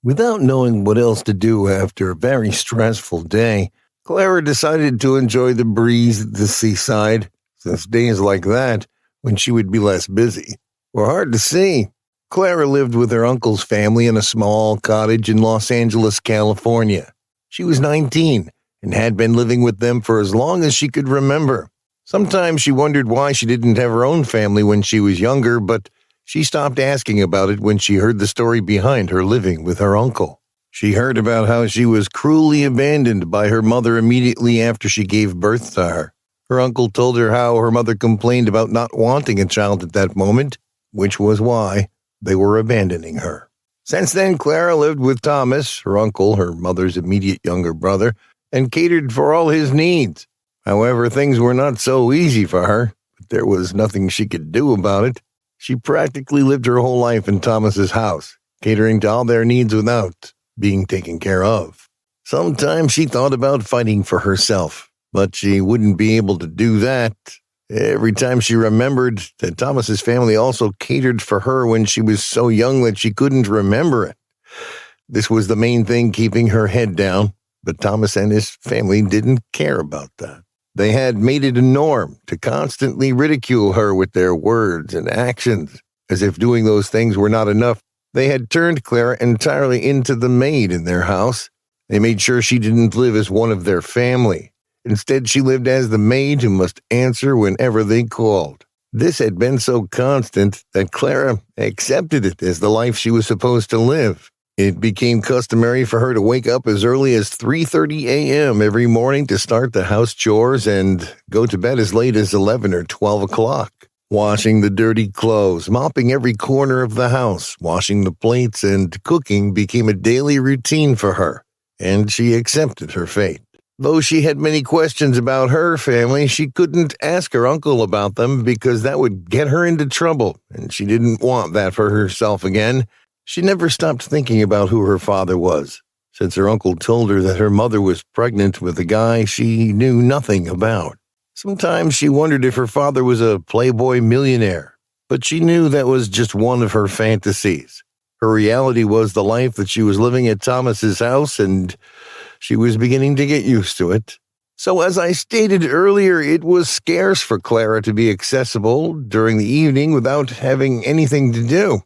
Without knowing what else to do after a very stressful day, Clara decided to enjoy the breeze at the seaside, since days like that, when she would be less busy, were hard to see. Clara lived with her uncle's family in a small cottage in Los Angeles, California. She was 19 and had been living with them for as long as she could remember. Sometimes she wondered why she didn't have her own family when she was younger, but she stopped asking about it when she heard the story behind her living with her uncle. She heard about how she was cruelly abandoned by her mother immediately after she gave birth to her. Her uncle told her how her mother complained about not wanting a child at that moment, which was why they were abandoning her. Since then, Clara lived with Thomas, her uncle, her mother's immediate younger brother, and catered for all his needs. However, things were not so easy for her, but there was nothing she could do about it. She practically lived her whole life in Thomas's house, catering to all their needs without being taken care of. Sometimes she thought about fighting for herself, but she wouldn't be able to do that. Every time she remembered that Thomas's family also catered for her when she was so young that she couldn't remember it. This was the main thing keeping her head down, but Thomas and his family didn't care about that. They had made it a norm to constantly ridicule her with their words and actions, as if doing those things were not enough. They had turned Clara entirely into the maid in their house. They made sure she didn't live as one of their family. Instead, she lived as the maid who must answer whenever they called. This had been so constant that Clara accepted it as the life she was supposed to live. It became customary for her to wake up as early as 3:30 a.m. every morning to start the house chores and go to bed as late as 11 or 12 o'clock. Washing the dirty clothes, mopping every corner of the house, washing the plates, and cooking became a daily routine for her, and she accepted her fate. Though she had many questions about her family, she couldn't ask her uncle about them because that would get her into trouble, and she didn't want that for herself again. She never stopped thinking about who her father was, since her uncle told her that her mother was pregnant with a guy she knew nothing about. Sometimes she wondered if her father was a playboy millionaire, but she knew that was just one of her fantasies. Her reality was the life that she was living at Thomas's house, and she was beginning to get used to it. So as I stated earlier, it was scarce for Clara to be accessible during the evening without having anything to do.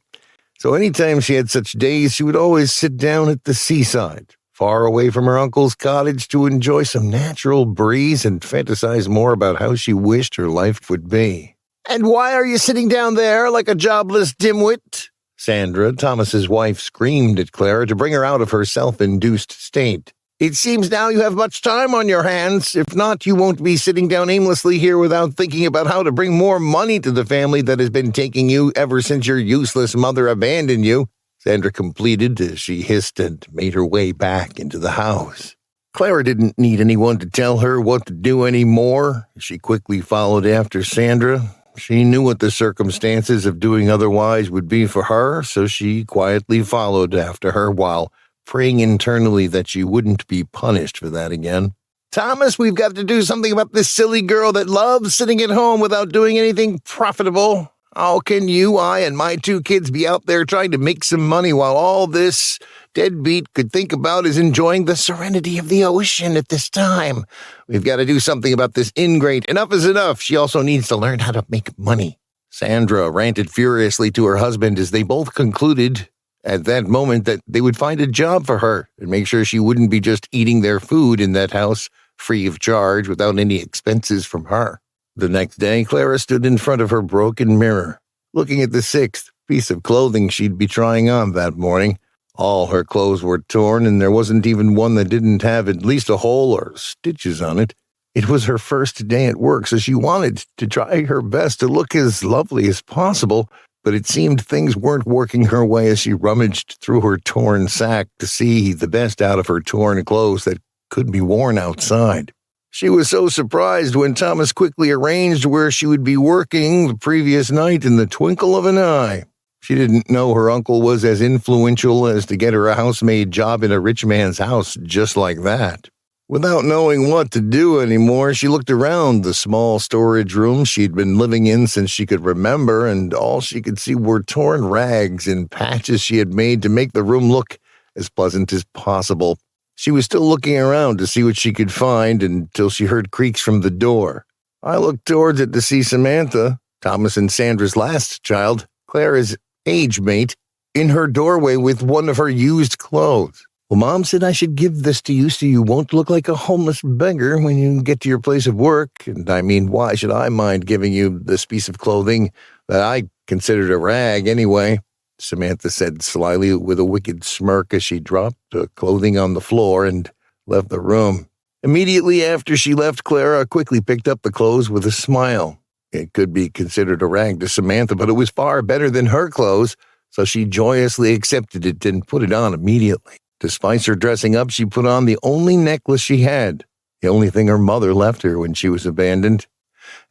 So anytime she had such days, she would always sit down at the seaside, far away from her uncle's cottage, to enjoy some natural breeze and fantasize more about how she wished her life would be. "And why are you sitting down there like a jobless dimwit?" Sandra, Thomas's wife, screamed at Clara to bring her out of her self-induced state. "It seems now you have much time on your hands. If not, you won't be sitting down aimlessly here without thinking about how to bring more money to the family that has been taking you ever since your useless mother abandoned you," Sandra completed as she hissed and made her way back into the house. Clara didn't need anyone to tell her what to do anymore. She quickly followed after Sandra. She knew what the circumstances of doing otherwise would be for her, so she quietly followed after her while praying internally that she wouldn't be punished for that again. "Thomas, we've got to do something about this silly girl that loves sitting at home without doing anything profitable. How can you, I, and my 2 kids be out there trying to make some money while all this deadbeat could think about is enjoying the serenity of the ocean at this time? We've got to do something about this ingrate. Enough is enough. She also needs to learn how to make money." Sandra ranted furiously to her husband as they both concluded at that moment that they would find a job for her and make sure she wouldn't be just eating their food in that house free of charge without any expenses from her. The next day, Clara stood in front of her broken mirror, looking at the 6th piece of clothing she'd be trying on that morning. All her clothes were torn, and there wasn't even one that didn't have at least a hole or stitches on it. It was her first day at work, so she wanted to try her best to look as lovely as possible, but it seemed things weren't working her way as she rummaged through her torn sack to see the best out of her torn clothes that could be worn outside. She was so surprised when Thomas quickly arranged where she would be working the previous night in the twinkle of an eye. She didn't know her uncle was as influential as to get her a housemaid job in a rich man's house just like that. Without knowing what to do anymore, she looked around the small storage room she'd been living in since she could remember, and all she could see were torn rags and patches she had made to make the room look as pleasant as possible. She was still looking around to see what she could find until she heard creaks from the door. I looked towards it to see Samantha, Thomas and Sandra's last child, Clara's age mate, in her doorway with one of her used clothes. Well, Mom said I should give this to you so you won't look like a homeless beggar when you get to your place of work. And I mean, why should I mind giving you this piece of clothing that I considered a rag anyway? Samantha said slyly with a wicked smirk as she dropped the clothing on the floor and left the room. Immediately after she left, Clara quickly picked up the clothes with a smile. It could be considered a rag to Samantha, but it was far better than her clothes, so she joyously accepted it and put it on immediately. To spice her dressing up, she put on the only necklace she had, the only thing her mother left her when she was abandoned.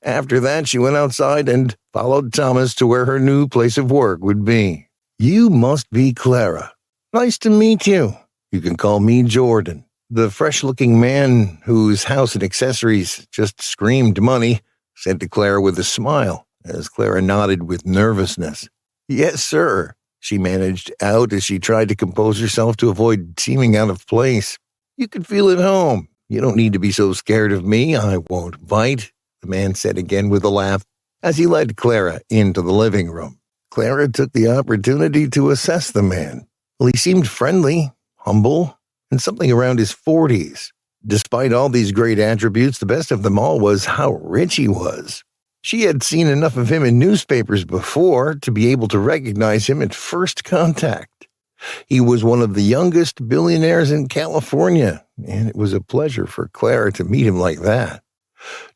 After that, she went outside and followed Thomas to where her new place of work would be. You must be Clara. Nice to meet you. You can call me Jordan. The fresh-looking man whose house and accessories just screamed money said to Clara with a smile, as Clara nodded with nervousness. Yes, sir, she managed out as she tried to compose herself to avoid seeming out of place. You can feel at home. You don't need to be so scared of me. I won't bite, the man said again with a laugh as he led Clara into the living room. Clara took the opportunity to assess the man. Well, he seemed friendly, humble, and something around his 40s. Despite all these great attributes, the best of them all was how rich he was. She had seen enough of him in newspapers before to be able to recognize him at first contact. He was one of the youngest billionaires in California, and it was a pleasure for Clara to meet him like that.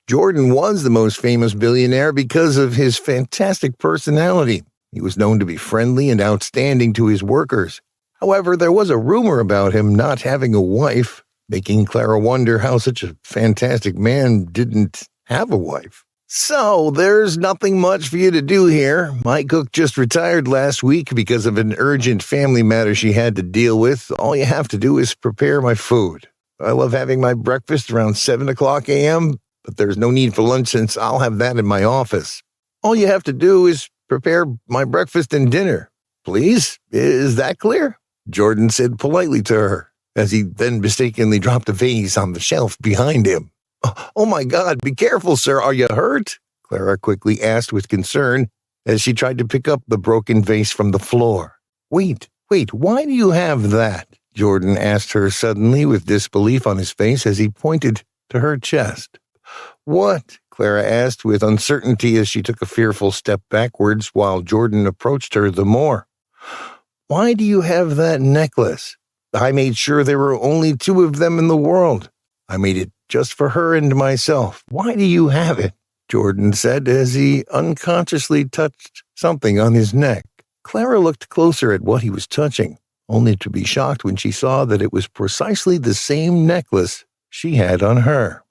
Jordan was the most famous billionaire because of his fantastic personality. He was known to be friendly and outstanding to his workers. However, there was a rumor about him not having a wife, making Clara wonder how such a fantastic man didn't have a wife. So, there's nothing much for you to do here. My cook just retired last week because of an urgent family matter she had to deal with. All you have to do is prepare my food. I love having my breakfast around 7 o'clock a.m., but there's no need for lunch since I'll have that in my office. All you have to do is prepare my breakfast and dinner. Please, is that clear? Jordan said politely to her, as he then mistakenly dropped a vase on the shelf behind him. Oh my God, be careful, sir. Are you hurt? Clara quickly asked with concern as she tried to pick up the broken vase from the floor. Wait, why do you have that? Jordan asked her suddenly with disbelief on his face as he pointed to her chest. What? Clara asked with uncertainty as she took a fearful step backwards while Jordan approached her the more. Why do you have that necklace? I made sure there were only 2 of them in the world. I made it just for her and myself. Why do you have it? Jordan said as he unconsciously touched something on his neck. Clara looked closer at what he was touching, only to be shocked when she saw that it was precisely the same necklace she had on her.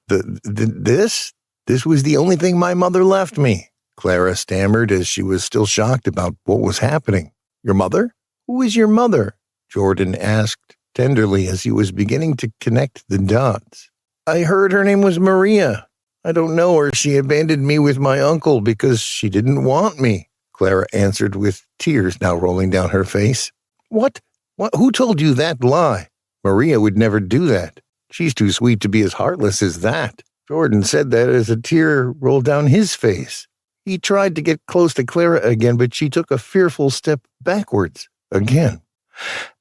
This was the only thing my mother left me, Clara stammered as she was still shocked about what was happening. Your mother? Who is your mother? Jordan asked tenderly as he was beginning to connect the dots. I heard her name was Maria. I don't know her. She abandoned me with my uncle because she didn't want me, Clara answered with tears now rolling down her face. What? Who told you that lie? Maria would never do that. She's too sweet to be as heartless as that. Jordan said that as a tear rolled down his face. He tried to get close to Clara again, but she took a fearful step backwards again.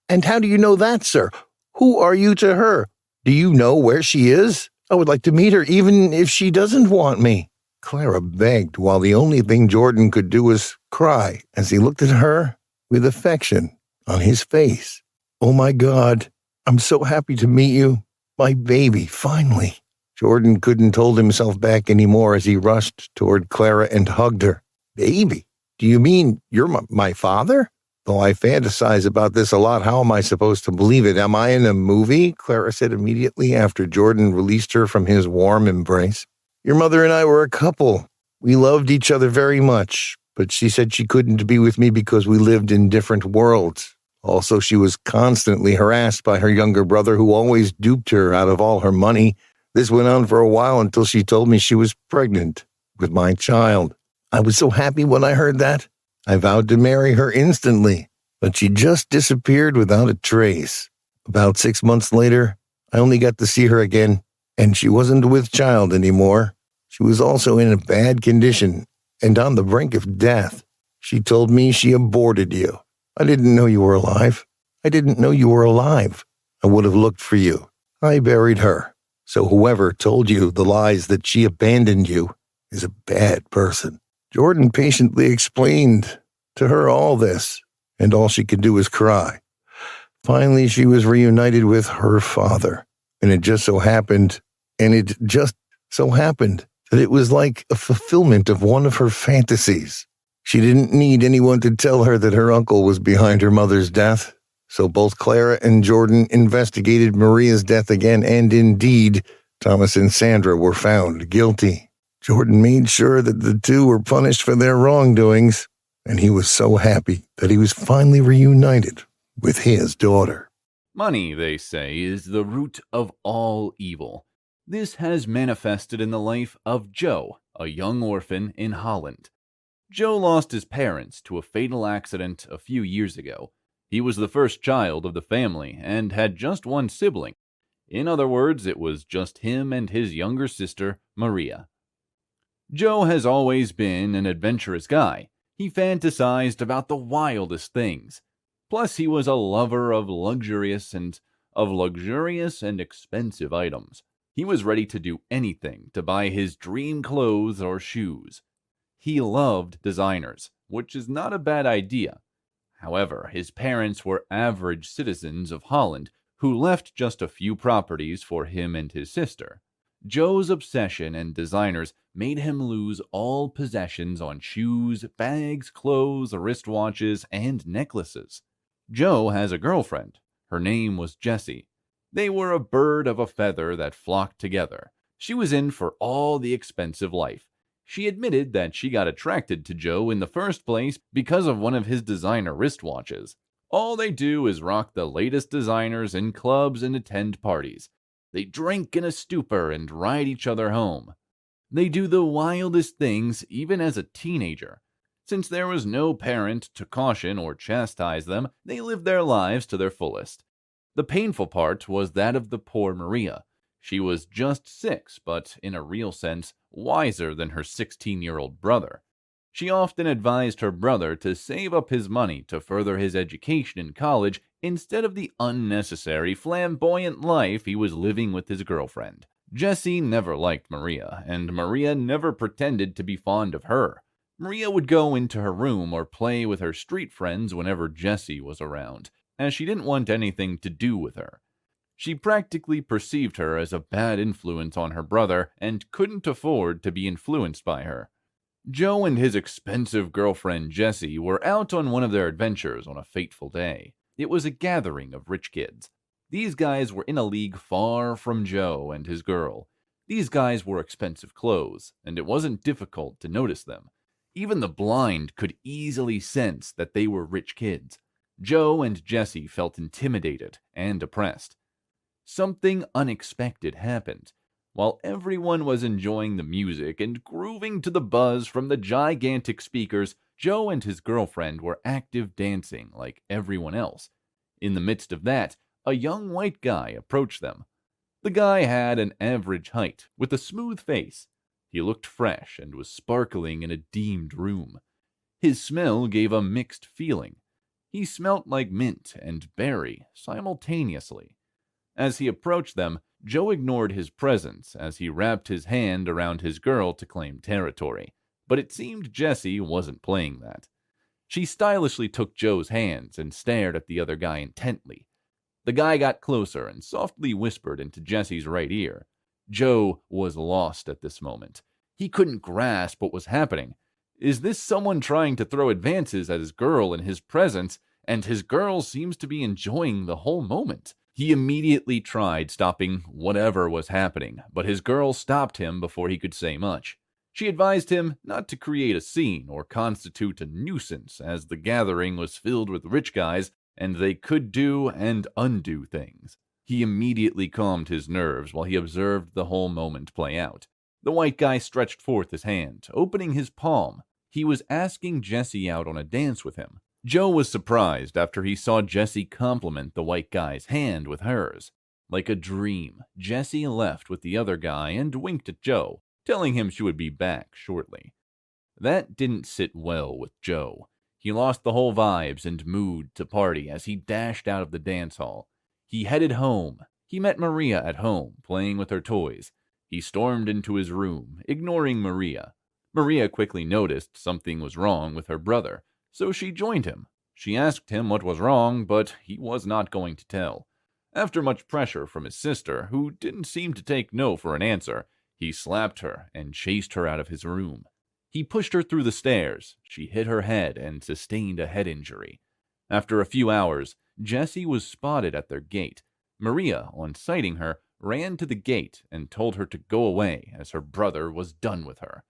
And how do you know that, sir? Who are you to her? Do you know where she is? I would like to meet her even if she doesn't want me. Clara begged while the only thing Jordan could do was cry as he looked at her with affection on his face. Oh my God, I'm so happy to meet you. My baby, finally. Jordan couldn't hold himself back anymore as he rushed toward Clara and hugged her. Baby? Do you mean you're my father? Though I fantasize about this a lot, how am I supposed to believe it? Am I in a movie? Clara said immediately after Jordan released her from his warm embrace. Your mother and I were a couple. We loved each other very much, but she said she couldn't be with me because we lived in different worlds. Also, she was constantly harassed by her younger brother who always duped her out of all her money. This went on for a while until she told me she was pregnant with my child. I was so happy when I heard that. I vowed to marry her instantly. but she just disappeared without a trace. About 6 months later, I only got to see her again, and she wasn't with child anymore. She was also in a bad condition and on the brink of death. She told me she aborted you. I didn't know you were alive. I didn't know you were alive. I would have looked for you. I buried her. So whoever told you the lies that she abandoned you is a bad person. Jordan patiently explained to her all this, and all she could do was cry. Finally, she was reunited with her father, and it just so happened that it was like a fulfillment of one of her fantasies. She didn't need anyone to tell her that her uncle was behind her mother's death, so both Clara and Jordan investigated Maria's death again, and indeed, Thomas and Sandra were found guilty. Jordan made sure that the two were punished for their wrongdoings, and he was so happy that he was finally reunited with his daughter. Money, they say, is the root of all evil. This has manifested in the life of Joe, a young orphan in Holland. Joe lost his parents to a fatal accident a few years ago. He was the first child of the family and had just one sibling. In other words, it was just him and his younger sister, Maria. Joe has always been an adventurous guy. He fantasized about the wildest things. Plus, he was a lover of luxurious and expensive items. He was ready to do anything to buy his dream clothes or shoes. He loved designers, which is not a bad idea. However, his parents were average citizens of Holland who left just a few properties for him and his sister. Joe's obsession and designers made him lose all possessions on shoes, bags, clothes, wristwatches, and necklaces. Joe has a girlfriend. Her name was Jessie. They were a bird of a feather that flocked together. She was in for all the expensive life. She admitted that she got attracted to Joe in the first place because of one of his designer wristwatches. All they do is rock the latest designers in clubs and attend parties. They drink in a stupor and ride each other home. They do the wildest things even as a teenager. Since there was no parent to caution or chastise them, they lived their lives to their fullest. The painful part was that of the poor Maria. She was just 6, but in a real sense, wiser than her 16-year-old brother. She often advised her brother to save up his money to further his education in college instead of the unnecessary, flamboyant life he was living with his girlfriend. Jessie never liked Maria, and Maria never pretended to be fond of her. Maria would go into her room or play with her street friends whenever Jessie was around, as she didn't want anything to do with her. She practically perceived her as a bad influence on her brother and couldn't afford to be influenced by her. Joe and his expensive girlfriend Jessie were out on one of their adventures on a fateful day. It was a gathering of rich kids. These guys were in a league far from Joe and his girl. These guys wore expensive clothes, and it wasn't difficult to notice them. Even the blind could easily sense that they were rich kids. Joe and Jessie felt intimidated and oppressed. Something unexpected happened. While everyone was enjoying the music and grooving to the buzz from the gigantic speakers, Joe and his girlfriend were active dancing like everyone else. In the midst of that, a young white guy approached them. The guy had an average height, with a smooth face. He looked fresh and was sparkling in a dimmed room. His smell gave a mixed feeling. He smelt like mint and berry simultaneously. As he approached them, Joe ignored his presence as he wrapped his hand around his girl to claim territory. But it seemed Jessie wasn't playing that. She stylishly took Joe's hands and stared at the other guy intently. The guy got closer and softly whispered into Jessie's right ear. Joe was lost at this moment. He couldn't grasp what was happening. Is this someone trying to throw advances at his girl in his presence, and his girl seems to be enjoying the whole moment? He immediately tried stopping whatever was happening, but his girl stopped him before he could say much. She advised him not to create a scene or constitute a nuisance, as the gathering was filled with rich guys, and they could do and undo things. He immediately calmed his nerves while he observed the whole moment play out. The white guy stretched forth his hand, opening his palm. He was asking Jessie out on a dance with him. Joe was surprised after he saw Jesse compliment the white guy's hand with hers. Like a dream, Jesse left with the other guy and winked at Joe, telling him she would be back shortly. That didn't sit well with Joe. He lost the whole vibes and mood to party as he dashed out of the dance hall. He headed home. He met Maria at home, playing with her toys. He stormed into his room, ignoring Maria. Maria quickly noticed something was wrong with her brother, so she joined him. She asked him what was wrong, but he was not going to tell. After much pressure from his sister, who didn't seem to take no for an answer, he slapped her and chased her out of his room. He pushed her through the stairs. She hit her head and sustained a head injury. After a few hours, Jessie was spotted at their gate. Maria, on sighting her, ran to the gate and told her to go away as her brother was done with her.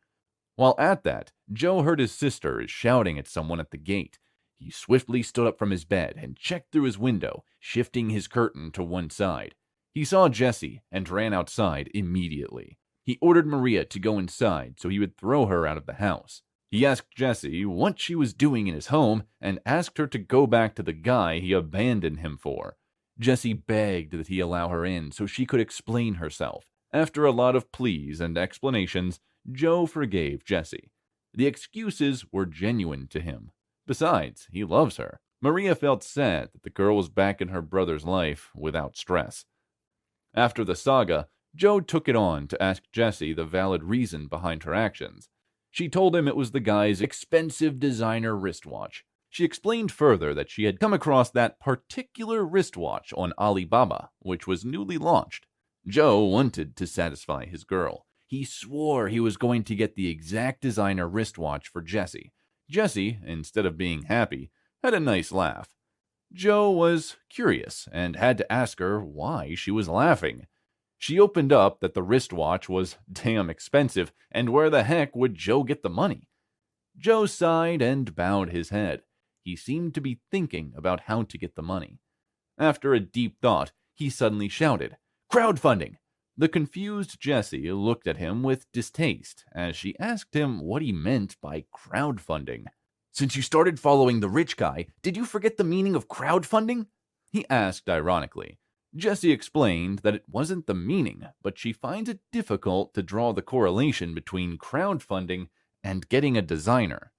While at that, Joe heard his sister shouting at someone at the gate. He swiftly stood up from his bed and checked through his window, shifting his curtain to one side. He saw Jessie and ran outside immediately. He ordered Maria to go inside so he would throw her out of the house. He asked Jessie what she was doing in his home and asked her to go back to the guy he abandoned him for. Jessie begged that he allow her in so she could explain herself. After a lot of pleas and explanations, Joe forgave Jessie. The excuses were genuine to him. Besides, he loves her. Maria felt sad that the girl was back in her brother's life without stress. After the saga, Joe took it on to ask Jessie the valid reason behind her actions. She told him it was the guy's expensive designer wristwatch. She explained further that she had come across that particular wristwatch on Alibaba, which was newly launched. Joe wanted to satisfy his girl. He swore he was going to get the exact designer wristwatch for Jessie. Jessie, instead of being happy, had a nice laugh. Joe was curious and had to ask her why she was laughing. She opened up that the wristwatch was damn expensive, and where the heck would Joe get the money? Joe sighed and bowed his head. He seemed to be thinking about how to get the money. After a deep thought, he suddenly shouted, "Crowdfunding!" The confused Jessie looked at him with distaste as she asked him what he meant by crowdfunding. "Since you started following the rich guy, did you forget the meaning of crowdfunding?" he asked ironically. Jessie explained that it wasn't the meaning, but she finds it difficult to draw the correlation between crowdfunding and getting a designer.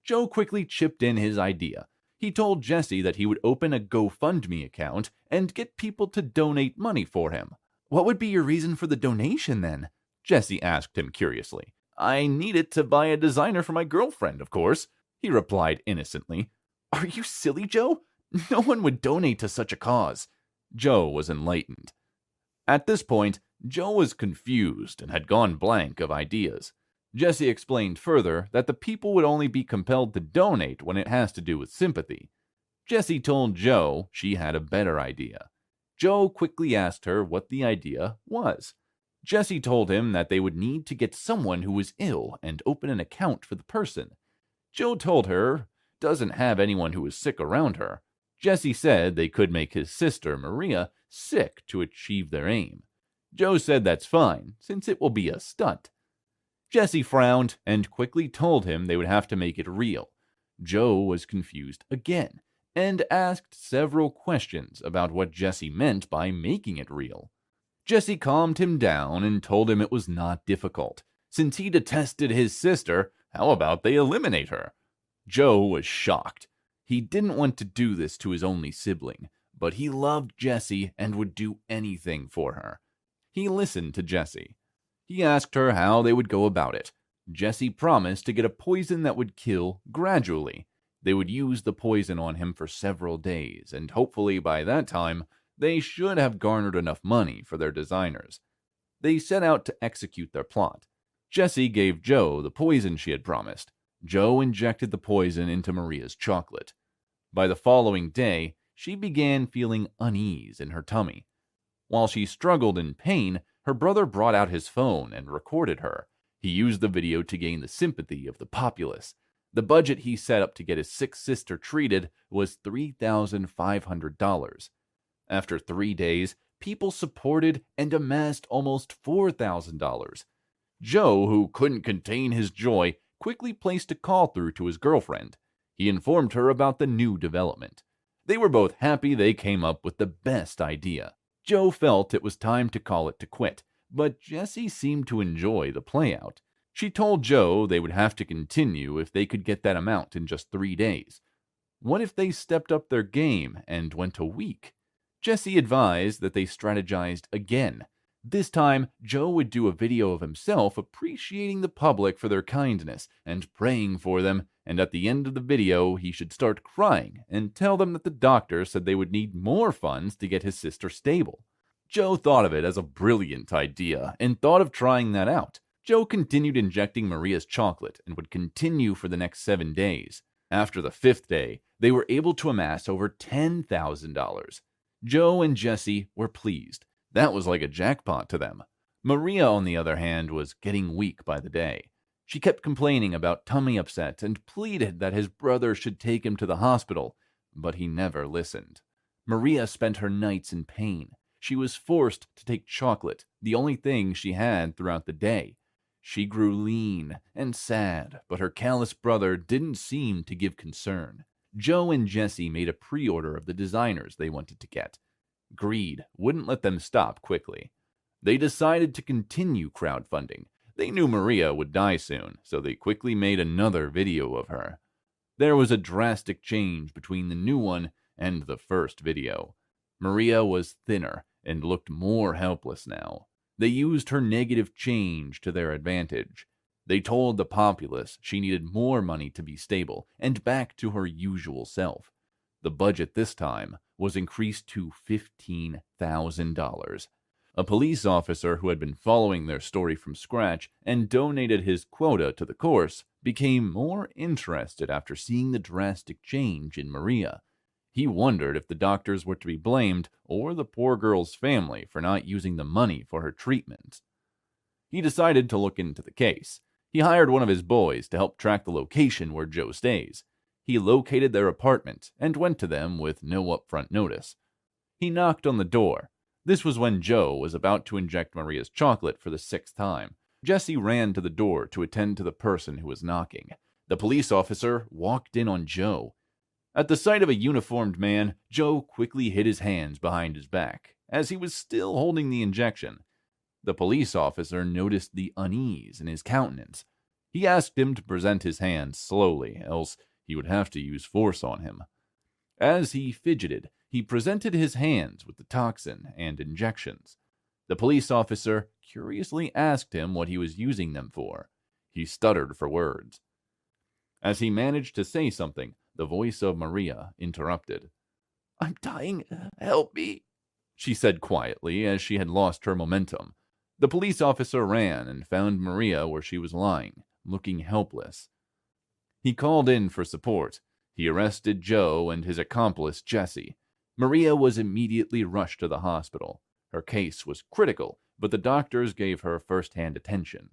Joe quickly chipped in his idea. He told Jessie that he would open a GoFundMe account and get people to donate money for him. "What would be your reason for the donation, then?" Jessie asked him curiously. "I need it to buy a designer for my girlfriend, of course," he replied innocently. "Are you silly, Joe? No one would donate to such a cause." Joe was enlightened. At this point, Joe was confused and had gone blank of ideas. Jessie explained further that the people would only be compelled to donate when it has to do with sympathy. Jessie told Joe she had a better idea. Joe quickly asked her what the idea was. Jessie told him that they would need to get someone who was ill and open an account for the person. Joe told her doesn't have anyone who is sick around her. Jessie said they could make his sister, Maria, sick to achieve their aim. Joe said that's fine, since it will be a stunt. Jessie frowned and quickly told him they would have to make it real. Joe was confused again and asked several questions about what Jessie meant by making it real. Jessie calmed him down and told him it was not difficult. Since he detested his sister, how about they eliminate her? Joe was shocked. He didn't want to do this to his only sibling, but he loved Jessie and would do anything for her. He listened to Jessie. He asked her how they would go about it. Jessie promised to get a poison that would kill gradually. They would use the poison on him for several days, and hopefully by that time, they should have garnered enough money for their designers. They set out to execute their plot. Jessie gave Joe the poison she had promised. Joe injected the poison into Maria's chocolate. By the following day, she began feeling unease in her tummy. While she struggled in pain, her brother brought out his phone and recorded her. He used the video to gain the sympathy of the populace. The budget he set up to get his sick sister treated was $3,500. After 3 days, people supported and amassed almost $4,000. Joe, who couldn't contain his joy, quickly placed a call through to his girlfriend. He informed her about the new development. They were both happy they came up with the best idea. Joe felt it was time to call it to quit, but Jessie seemed to enjoy the playout. She told Joe they would have to continue if they could get that amount in just 3 days. What if they stepped up their game and went a week? Jessie advised that they strategized again. This time, Joe would do a video of himself appreciating the public for their kindness and praying for them, and at the end of the video, he should start crying and tell them that the doctor said they would need more funds to get his sister stable. Joe thought of it as a brilliant idea and thought of trying that out. Joe continued injecting Maria's chocolate and would continue for the next 7 days. After the 5th day, they were able to amass over $10,000. Joe and Jessie were pleased. That was like a jackpot to them. Maria, on the other hand, was getting weak by the day. She kept complaining about tummy upset and pleaded that his brother should take him to the hospital, but he never listened. Maria spent her nights in pain. She was forced to take chocolate, the only thing she had throughout the day. She grew lean and sad, but her callous brother didn't seem to give concern. Joe and Jessie made a pre-order of the designers they wanted to get. Greed wouldn't let them stop quickly. They decided to continue crowdfunding. They knew Maria would die soon, so they quickly made another video of her. There was a drastic change between the new one and the first video. Maria was thinner and looked more helpless now. They used her negative change to their advantage. They told the populace she needed more money to be stable and back to her usual self. The budget this time was increased to $15,000. A police officer who had been following their story from scratch and donated his quota to the course became more interested after seeing the drastic change in Maria. He wondered if the doctors were to be blamed or the poor girl's family for not using the money for her treatment. He decided to look into the case. He hired one of his boys to help track the location where Joe stays. He located their apartment and went to them with no upfront notice. He knocked on the door. This was when Joe was about to inject Maria's chocolate for the 6th time. Jessie ran to the door to attend to the person who was knocking. The police officer walked in on Joe. At the sight of a uniformed man, Joe quickly hid his hands behind his back, as he was still holding the injection. The police officer noticed the unease in his countenance. He asked him to present his hands slowly, else he would have to use force on him. As he fidgeted, he presented his hands with the toxin and injections. The police officer curiously asked him what he was using them for. He stuttered for words. As he managed to say something, the voice of Maria interrupted. "I'm dying. Help me," she said quietly, as she had lost her momentum. The police officer ran and found Maria where she was lying, looking helpless. He called in for support. He arrested Joe and his accomplice, Jessie. Maria was immediately rushed to the hospital. Her case was critical, but the doctors gave her first-hand attention.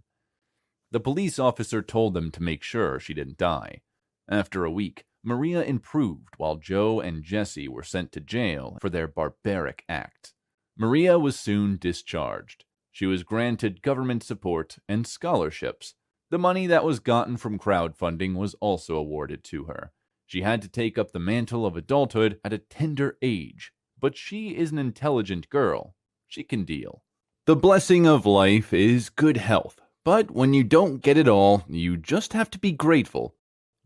The police officer told them to make sure she didn't die. After a week, Maria improved while Joe and Jessie were sent to jail for their barbaric act. Maria was soon discharged. She was granted government support and scholarships. The money that was gotten from crowdfunding was also awarded to her. She had to take up the mantle of adulthood at a tender age, but she is an intelligent girl. She can deal. The blessing of life is good health, but when you don't get it all, you just have to be grateful.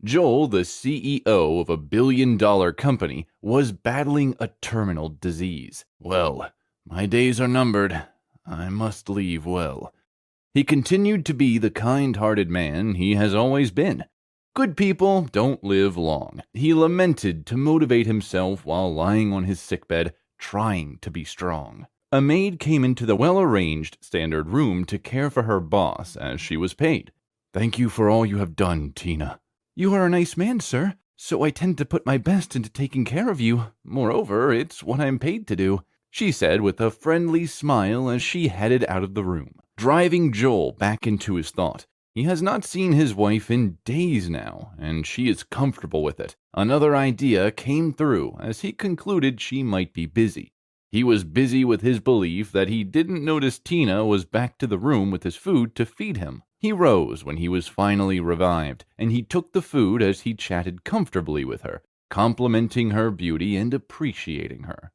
Joel, the CEO of a billion-dollar company, was battling a terminal disease. "Well, my days are numbered. I must leave well." He continued to be the kind-hearted man he has always been. Good people don't live long. He lamented to motivate himself while lying on his sickbed, trying to be strong. A maid came into the well-arranged standard room to care for her boss as she was paid. "Thank you for all you have done, Tina." "You are a nice man, sir, so I tend to put my best into taking care of you. Moreover, it's what I'm paid to do," she said with a friendly smile as she headed out of the room, driving Joel back into his thought. He has not seen his wife in days now, and she is comfortable with it. Another idea came through as he concluded she might be busy. He was busy with his belief that he didn't notice Tina was back to the room with his food to feed him. He rose when he was finally revived, and he took the food as he chatted comfortably with her, complimenting her beauty and appreciating her.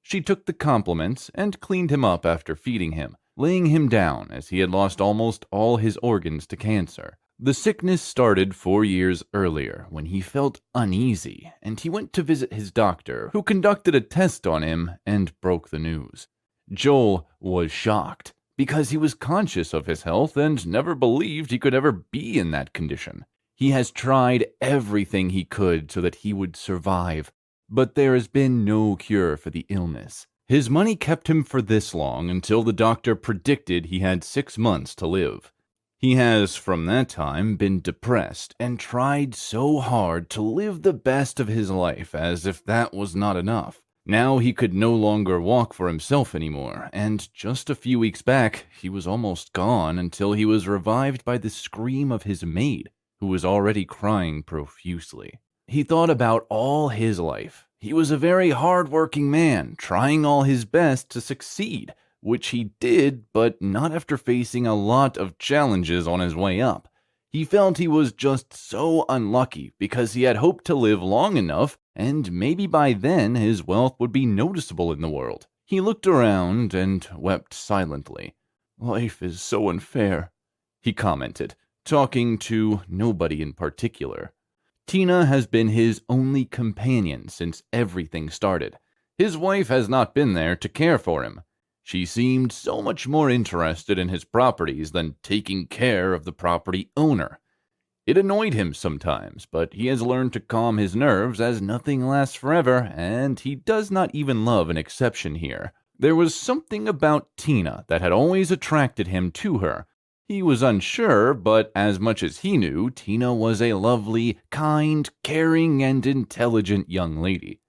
She took the compliments and cleaned him up after feeding him, laying him down as he had lost almost all his organs to cancer. The sickness started 4 years earlier when he felt uneasy, and he went to visit his doctor, who conducted a test on him and broke the news. Joel was shocked because he was conscious of his health and never believed he could ever be in that condition. He has tried everything he could so that he would survive, but there has been no cure for the illness. His money kept him for this long until the doctor predicted he had 6 months to live. He has, from that time, been depressed and tried so hard to live the best of his life as if that was not enough. Now he could no longer walk for himself anymore, and just a few weeks back, he was almost gone until he was revived by the scream of his maid, who was already crying profusely. He thought about all his life. He was a very hard-working man, trying all his best to succeed, which he did, but not after facing a lot of challenges on his way up. He felt he was just so unlucky because he had hoped to live long enough, and maybe by then his wealth would be noticeable in the world. He looked around and wept silently. "Life is so unfair," he commented, talking to nobody in particular. Tina has been his only companion since everything started. His wife has not been there to care for him. She seemed so much more interested in his properties than taking care of the property owner. It annoyed him sometimes, but he has learned to calm his nerves as nothing lasts forever, and he does not even love an exception here. There was something about Tina that had always attracted him to her. He was unsure, but as much as he knew, Tina was a lovely, kind, caring, and intelligent young lady.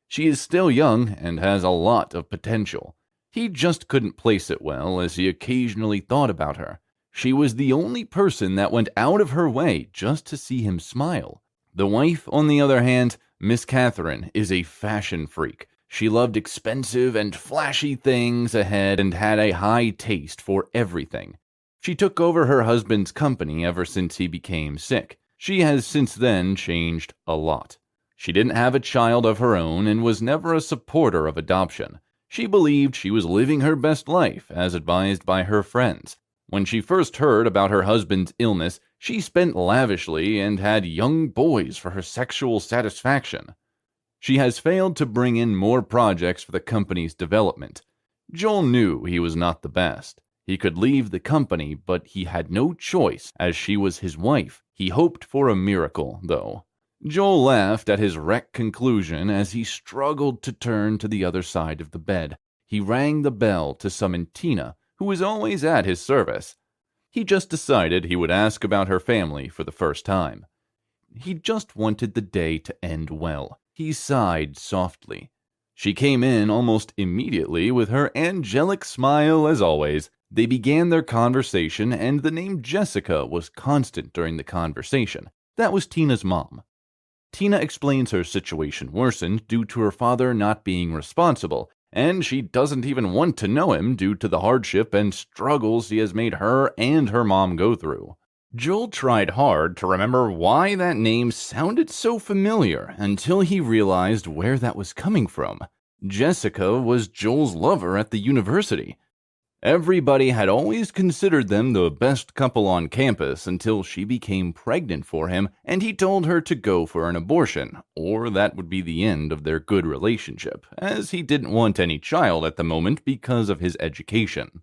She is still young and has a lot of potential. He just couldn't place it well as he occasionally thought about her. She was the only person that went out of her way just to see him smile. The wife, on the other hand, Miss Catherine, is a fashion freak. She loved expensive and flashy things ahead and had a high taste for everything. She took over her husband's company ever since he became sick. She has since then changed a lot. She didn't have a child of her own and was never a supporter of adoption. She believed she was living her best life, as advised by her friends. When she first heard about her husband's illness, she spent lavishly and had young boys for her sexual satisfaction. She has failed to bring in more projects for the company's development. Joel knew he was not the best. He could leave the company, but he had no choice, as she was his wife. He hoped for a miracle, though. Joel laughed at his wrecked conclusion as he struggled to turn to the other side of the bed. He rang the bell to summon Tina, who was always at his service. He just decided he would ask about her family for the first time. He just wanted the day to end well. He sighed softly. She came in almost immediately with her angelic smile as always. They began their conversation, and the name Jessica was constant during the conversation. That was Tina's mom. Tina explains her situation worsened due to her father not being responsible, and she doesn't even want to know him due to the hardship and struggles he has made her and her mom go through. Joel tried hard to remember why that name sounded so familiar until he realized where that was coming from. Jessica was Joel's lover at the university. Everybody had always considered them the best couple on campus until she became pregnant for him and he told her to go for an abortion, or that would be the end of their good relationship, as he didn't want any child at the moment because of his education.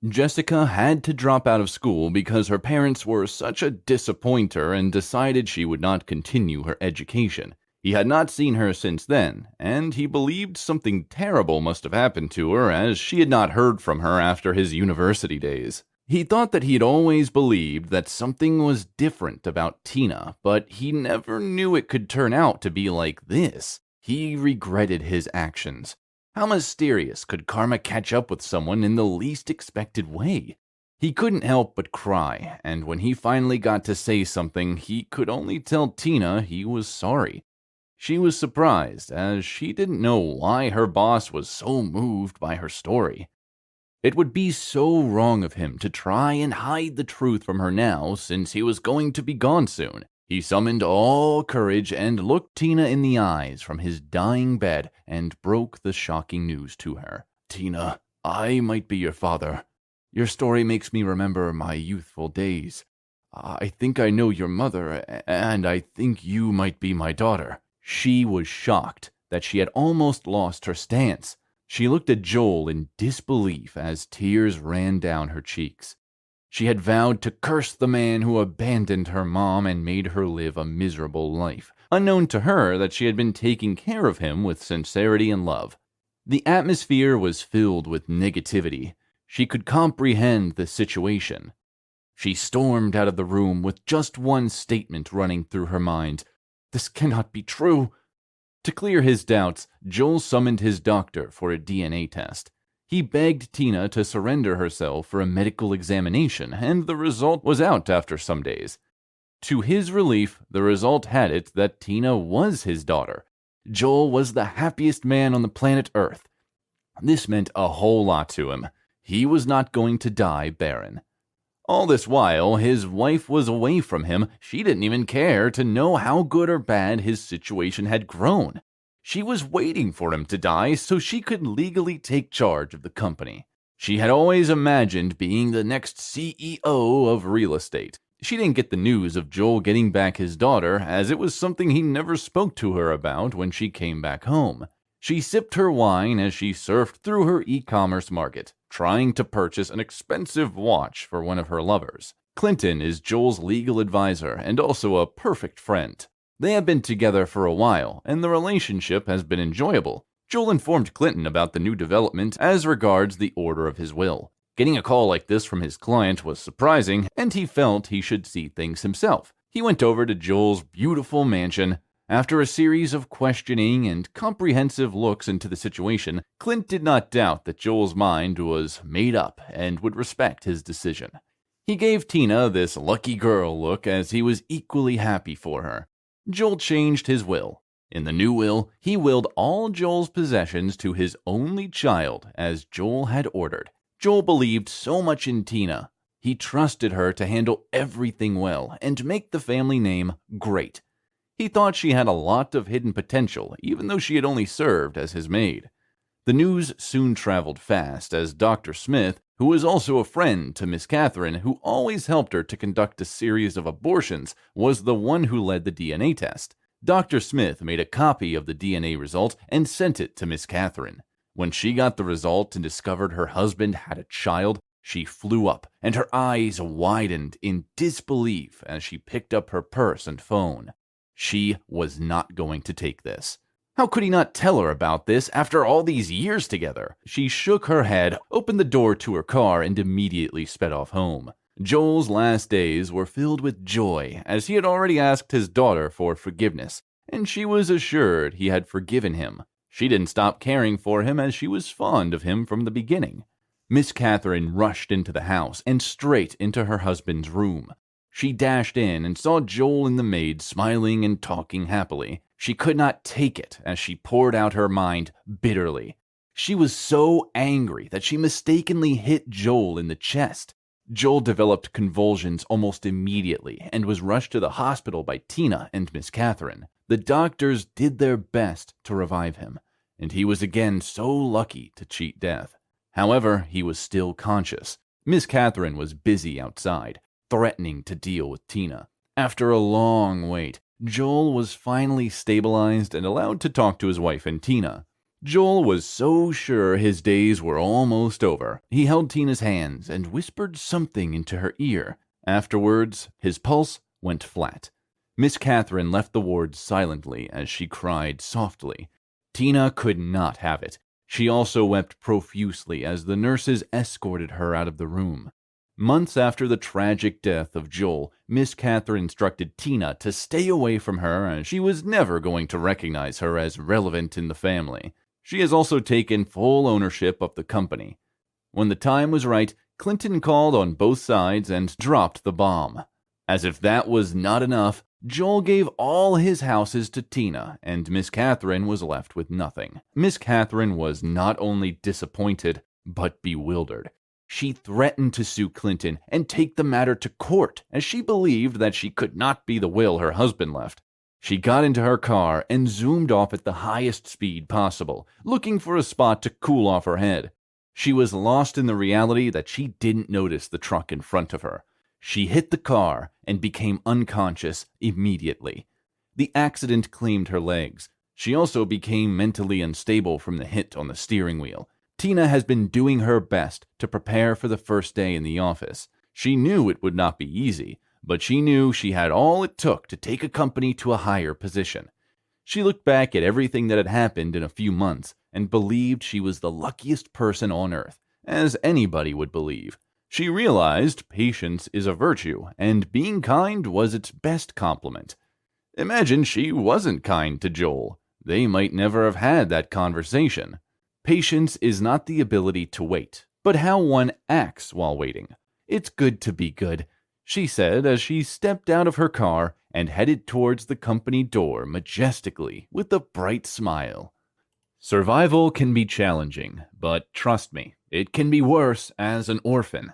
Jessica had to drop out of school because her parents were such a disappointer and decided she would not continue her education. He had not seen her since then, and he believed something terrible must have happened to her as she had not heard from her after his university days. He thought that he had always believed that something was different about Tina, but he never knew it could turn out to be like this. He regretted his actions. How mysterious could karma catch up with someone in the least expected way? He couldn't help but cry, and when he finally got to say something, he could only tell Tina he was sorry. She was surprised, as she didn't know why her boss was so moved by her story. It would be so wrong of him to try and hide the truth from her now, since he was going to be gone soon. He summoned all courage and looked Tina in the eyes from his dying bed and broke the shocking news to her. "Tina, I might be your father. Your story makes me remember my youthful days. I think I know your mother, and I think you might be my daughter." She was shocked that she had almost lost her stance. She looked at Joel in disbelief as tears ran down her cheeks. She had vowed to curse the man who abandoned her mom and made her live a miserable life, unknown to her that she had been taking care of him with sincerity and love. The atmosphere was filled with negativity. She could comprehend the situation. She stormed out of the room with just one statement running through her mind: "This cannot be true." To clear his doubts, Joel summoned his doctor for a DNA test. He begged Tina to surrender herself for a medical examination, and the result was out after some days. To his relief, the result had it that Tina was his daughter. Joel was the happiest man on the planet Earth. This meant a whole lot to him. He was not going to die barren. All this while, his wife was away from him. She didn't even care to know how good or bad his situation had grown. She was waiting for him to die so she could legally take charge of the company. She had always imagined being the next CEO of real estate. She didn't get the news of Joel getting back his daughter, as it was something he never spoke to her about when she came back home. She sipped her wine as she surfed through her e-commerce market, trying to purchase an expensive watch for one of her lovers. Clinton is Joel's legal advisor and also a perfect friend. They have been together for a while, and the relationship has been enjoyable. Joel informed Clinton about the new development as regards the order of his will. Getting a call like this from his client was surprising, and he felt he should see things himself. He went over to Joel's beautiful mansion. After a series of questioning and comprehensive looks into the situation, Clint did not doubt that Joel's mind was made up and would respect his decision. He gave Tina this lucky girl look as he was equally happy for her. Joel changed his will. In the new will, he willed all Joel's possessions to his only child, as Joel had ordered. Joel believed so much in Tina. He trusted her to handle everything well and make the family name great. He thought she had a lot of hidden potential, even though she had only served as his maid. The news soon traveled fast, as Dr. Smith, who was also a friend to Miss Catherine, who always helped her to conduct a series of abortions, was the one who led the DNA test. Dr. Smith made a copy of the DNA result and sent it to Miss Catherine. When she got the result and discovered her husband had a child, she flew up, and her eyes widened in disbelief as she picked up her purse and phone. She was not going to take this. How could he not tell her about this after all these years together? She shook her head, opened the door to her car, and immediately sped off home. Joel's last days were filled with joy, as he had already asked his daughter for forgiveness, and she was assured he had forgiven him. She didn't stop caring for him, as she was fond of him from the beginning. Miss Catherine rushed into the house and straight into her husband's room. She dashed in and saw Joel and the maid smiling and talking happily. She could not take it as she poured out her mind bitterly. She was so angry that she mistakenly hit Joel in the chest. Joel developed convulsions almost immediately and was rushed to the hospital by Tina and Miss Catherine. The doctors did their best to revive him, and he was again so lucky to cheat death. However, he was still conscious. Miss Catherine was busy outside, threatening to deal with Tina. After a long wait, Joel was finally stabilized and allowed to talk to his wife and Tina. Joel was so sure his days were almost over. He held Tina's hands and whispered something into her ear. Afterwards, his pulse went flat. Miss Catherine left the ward silently as she cried softly. Tina could not have it. She also wept profusely as the nurses escorted her out of the room. Months after the tragic death of Joel, Miss Catherine instructed Tina to stay away from her, as she was never going to recognize her as relevant in the family. She has also taken full ownership of the company. When the time was right, Clinton called on both sides and dropped the bomb. As if that was not enough, Joel gave all his houses to Tina, and Miss Catherine was left with nothing. Miss Catherine was not only disappointed, but bewildered. She threatened to sue Clinton and take the matter to court, as she believed that she could not be the will her husband left. She got into her car and zoomed off at the highest speed possible, looking for a spot to cool off her head. She was lost in the reality that she didn't notice the truck in front of her. She hit the car and became unconscious immediately. The accident claimed her legs. She also became mentally unstable from the hit on the steering wheel. Tina has been doing her best to prepare for the first day in the office. She knew it would not be easy, but she knew she had all it took to take a company to a higher position. She looked back at everything that had happened in a few months and believed she was the luckiest person on earth, as anybody would believe. She realized patience is a virtue, and being kind was its best compliment. Imagine she wasn't kind to Joel. They might never have had that conversation. Patience is not the ability to wait, but how one acts while waiting. It's good to be good, she said as she stepped out of her car and headed towards the company door majestically with a bright smile. Survival can be challenging, but trust me, it can be worse as an orphan.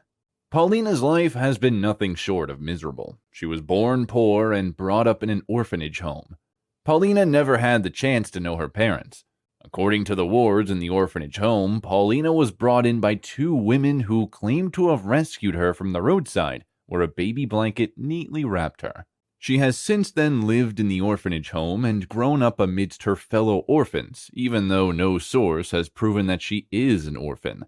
Paulina's life has been nothing short of miserable. She was born poor and brought up in an orphanage home. Paulina never had the chance to know her parents. According to the wards in the orphanage home, Paulina was brought in by two women who claimed to have rescued her from the roadside, where a baby blanket neatly wrapped her. She has since then lived in the orphanage home and grown up amidst her fellow orphans, even though no source has proven that she is an orphan.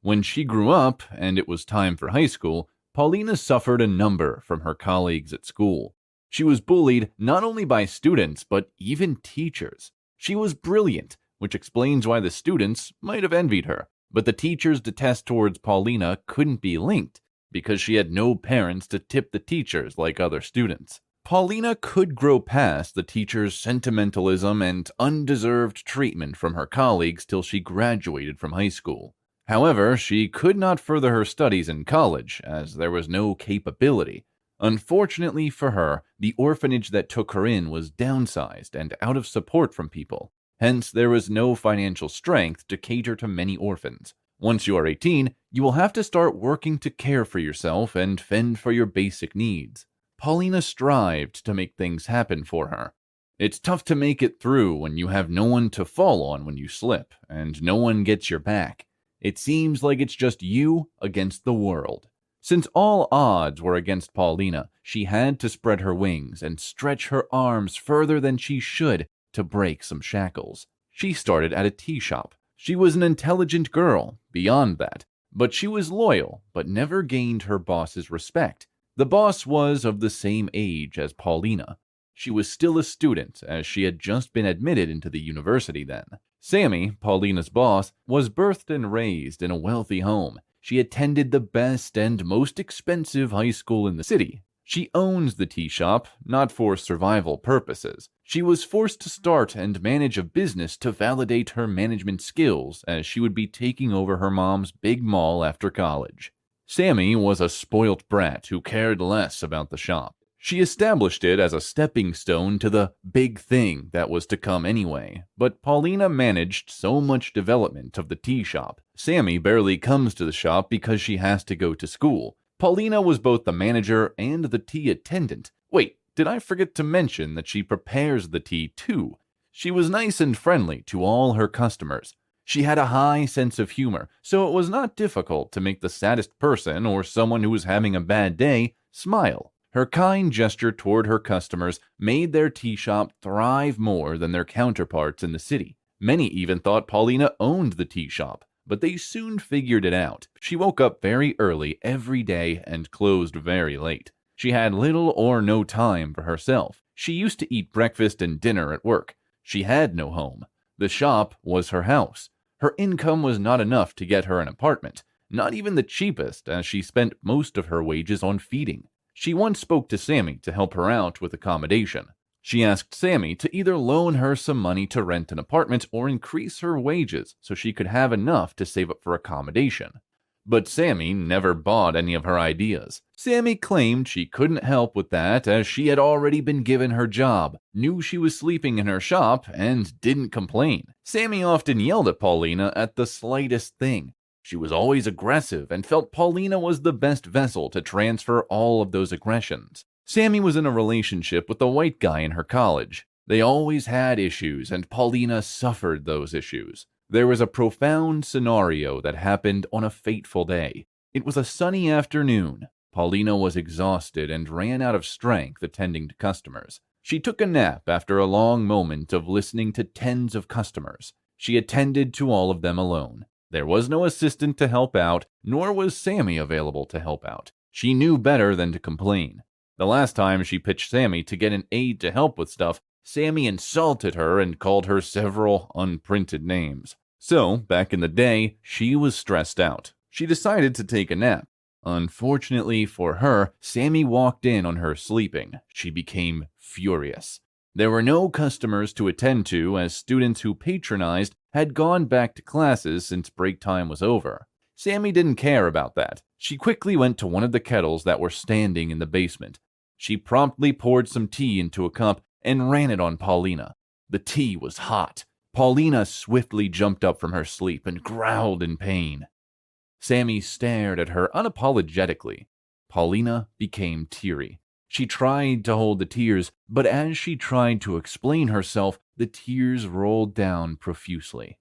When she grew up, and it was time for high school, Paulina suffered a number from her colleagues at school. She was bullied not only by students, but even teachers. She was brilliant, which explains why the students might have envied her, but the teachers' detest towards Paulina couldn't be linked, because she had no parents to tip the teachers like other students. Paulina could grow past the teachers' sentimentalism and undeserved treatment from her colleagues till she graduated from high school. However, she could not further her studies in college, as there was no capability. Unfortunately for her, the orphanage that took her in was downsized and out of support from people. Hence, there was no financial strength to cater to many orphans. Once you are 18, you will have to start working to care for yourself and fend for your basic needs. Paulina strived to make things happen for her. It's tough to make it through when you have no one to fall on when you slip, and no one gets your back. It seems like it's just you against the world. Since all odds were against Paulina, she had to spread her wings and stretch her arms further than she should to break some shackles. She started at a tea shop. She was an intelligent girl, beyond that, but she was loyal, but never gained her boss's respect. The boss was of the same age as Paulina. She was still a student, as she had just been admitted into the university then. Sammy, Paulina's boss, was birthed and raised in a wealthy home. She attended the best and most expensive high school in the city. She owns the tea shop, not for survival purposes. She was forced to start and manage a business to validate her management skills, as she would be taking over her mom's big mall after college. Sammy was a spoilt brat who cared less about the shop. She established it as a stepping stone to the big thing that was to come anyway, but Paulina managed so much development of the tea shop. Sammy barely comes to the shop because she has to go to school. Paulina was both the manager and the tea attendant. Wait, did I forget to mention that she prepares the tea too? She was nice and friendly to all her customers. She had a high sense of humor, so it was not difficult to make the saddest person or someone who was having a bad day smile. Her kind gesture toward her customers made their tea shop thrive more than their counterparts in the city. Many even thought Paulina owned the tea shop, but they soon figured it out. She woke up very early every day and closed very late. She had little or no time for herself. She used to eat breakfast and dinner at work. She had no home. The shop was her house. Her income was not enough to get her an apartment, not even the cheapest, as she spent most of her wages on feeding. She once spoke to Sammy to help her out with accommodation. She asked Sammy to either loan her some money to rent an apartment or increase her wages so she could have enough to save up for accommodation. But Sammy never bought any of her ideas. Sammy claimed she couldn't help with that as she had already been given her job, knew she was sleeping in her shop, and didn't complain. Sammy often yelled at Paulina at the slightest thing. She was always aggressive and felt Paulina was the best vessel to transfer all of those aggressions. Sammy was in a relationship with a white guy in her college. They always had issues, and Paulina suffered those issues. There was a profound scenario that happened on a fateful day. It was a sunny afternoon. Paulina was exhausted and ran out of strength attending to customers. She took a nap after a long moment of listening to tens of customers. She attended to all of them alone. There was no assistant to help out, nor was Sammy available to help out. She knew better than to complain. The last time she pitched Sammy to get an aide to help with stuff, Sammy insulted her and called her several unprinted names. So, back in the day, she was stressed out. She decided to take a nap. Unfortunately for her, Sammy walked in on her sleeping. She became furious. There were no customers to attend to, as students who patronized had gone back to classes since break time was over. Sammy didn't care about that. She quickly went to one of the kettles that were standing in the basement. She promptly poured some tea into a cup and ran it on Paulina. The tea was hot. Paulina swiftly jumped up from her sleep and growled in pain. Sammy stared at her unapologetically. Paulina became teary. She tried to hold the tears, but as she tried to explain herself, the tears rolled down profusely.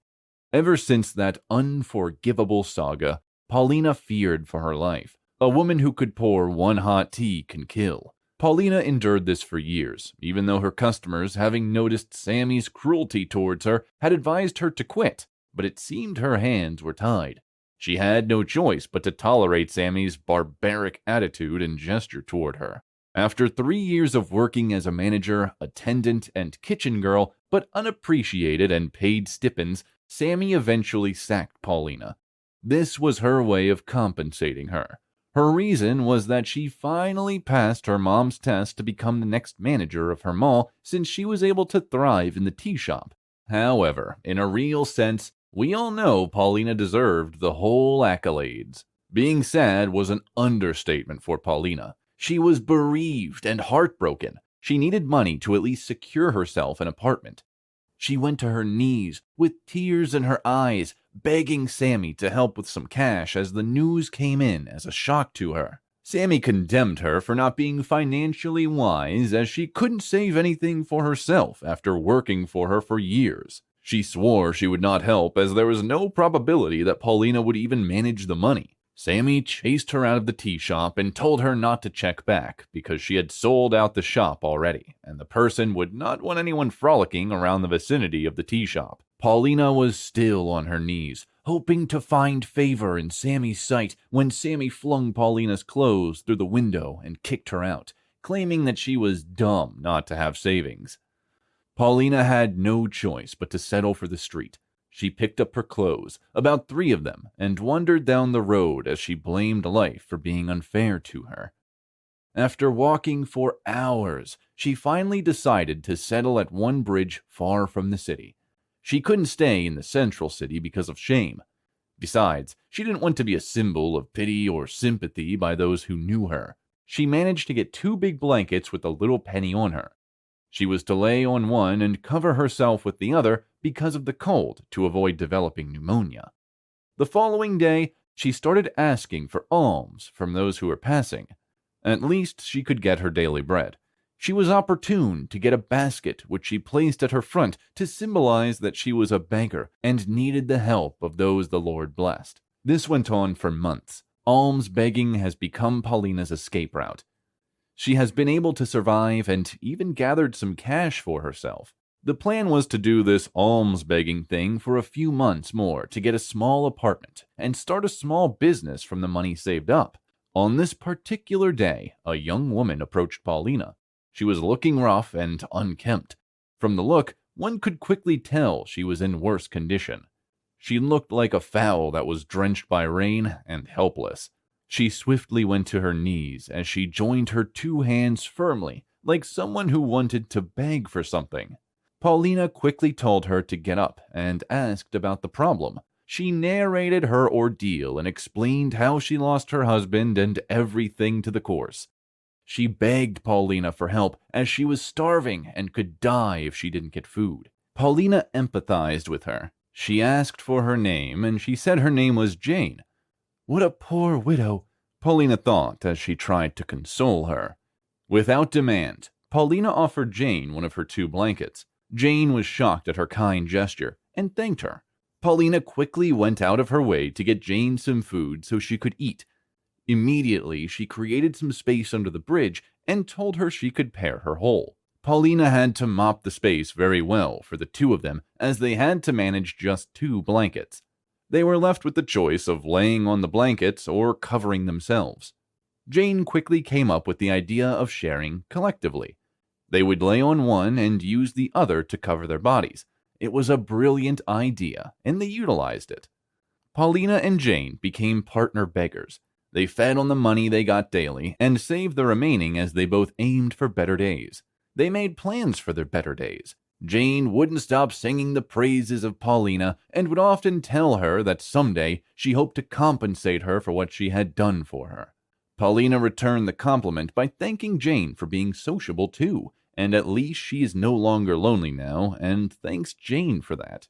Ever since that unforgivable saga, Paulina feared for her life. A woman who could pour one hot tea can kill. Paulina endured this for years, even though her customers, having noticed Sammy's cruelty towards her, had advised her to quit, but it seemed her hands were tied. She had no choice but to tolerate Sammy's barbaric attitude and gesture toward her. After 3 years of working as a manager, attendant, and kitchen girl, but unappreciated and paid stipends, Sammy eventually sacked Paulina. This was her way of compensating her. Her reason was that she finally passed her mom's test to become the next manager of her mall since she was able to thrive in the tea shop. However, in a real sense, we all know Paulina deserved the whole accolades. Being sad was an understatement for Paulina. She was bereaved and heartbroken. She needed money to at least secure herself an apartment. She went to her knees with tears in her eyes, begging Sammy to help with some cash as the news came in as a shock to her. Sammy condemned her for not being financially wise, as she couldn't save anything for herself after working for her for years. She swore she would not help, as there was no probability that Paulina would even manage the money. Sammy chased her out of the tea shop and told her not to check back because she had sold out the shop already, and the person would not want anyone frolicking around the vicinity of the tea shop. Paulina was still on her knees, hoping to find favor in Sammy's sight when Sammy flung Paulina's clothes through the window and kicked her out, claiming that she was dumb not to have savings. Paulina had no choice but to settle for the street. She picked up her clothes, about 3 of them, and wandered down the road as she blamed life for being unfair to her. After walking for hours, she finally decided to settle at one bridge far from the city. She couldn't stay in the central city because of shame. Besides, she didn't want to be a symbol of pity or sympathy by those who knew her. She managed to get 2 big blankets with a little penny on her. She was to lay on one and cover herself with the other because of the cold to avoid developing pneumonia. The following day, she started asking for alms from those who were passing. At least she could get her daily bread. She was opportune to get a basket which she placed at her front to symbolize that she was a beggar and needed the help of those the Lord blessed. This went on for months. Alms begging has become Paulina's escape route. She has been able to survive and even gathered some cash for herself. The plan was to do this alms-begging thing for a few months more to get a small apartment and start a small business from the money saved up. On this particular day, a young woman approached Paulina. She was looking rough and unkempt. From the look, one could quickly tell she was in worse condition. She looked like a fowl that was drenched by rain and helpless. She swiftly went to her knees as she joined her 2 hands firmly, like someone who wanted to beg for something. Paulina quickly told her to get up and asked about the problem. She narrated her ordeal and explained how she lost her husband and everything to the course. She begged Paulina for help as she was starving and could die if she didn't get food. Paulina empathized with her. She asked for her name, and she said her name was Jane. What a poor widow, Paulina thought as she tried to console her. Without demand, Paulina offered Jane one of her 2 blankets. Jane was shocked at her kind gesture and thanked her. Paulina quickly went out of her way to get Jane some food so she could eat. Immediately, she created some space under the bridge and told her she could pair her hole. Paulina had to mop the space very well for the 2 of them, as they had to manage just 2 blankets. They were left with the choice of laying on the blankets or covering themselves. Jane quickly came up with the idea of sharing collectively. They would lay on one and use the other to cover their bodies. It was a brilliant idea, and they utilized it. Paulina and Jane became partner beggars. They fed on the money they got daily and saved the remaining as they both aimed for better days. They made plans for their better days. Jane wouldn't stop singing the praises of Paulina and would often tell her that someday she hoped to compensate her for what she had done for her. Paulina returned the compliment by thanking Jane for being sociable too, and at least she is no longer lonely now, and thanks Jane for that.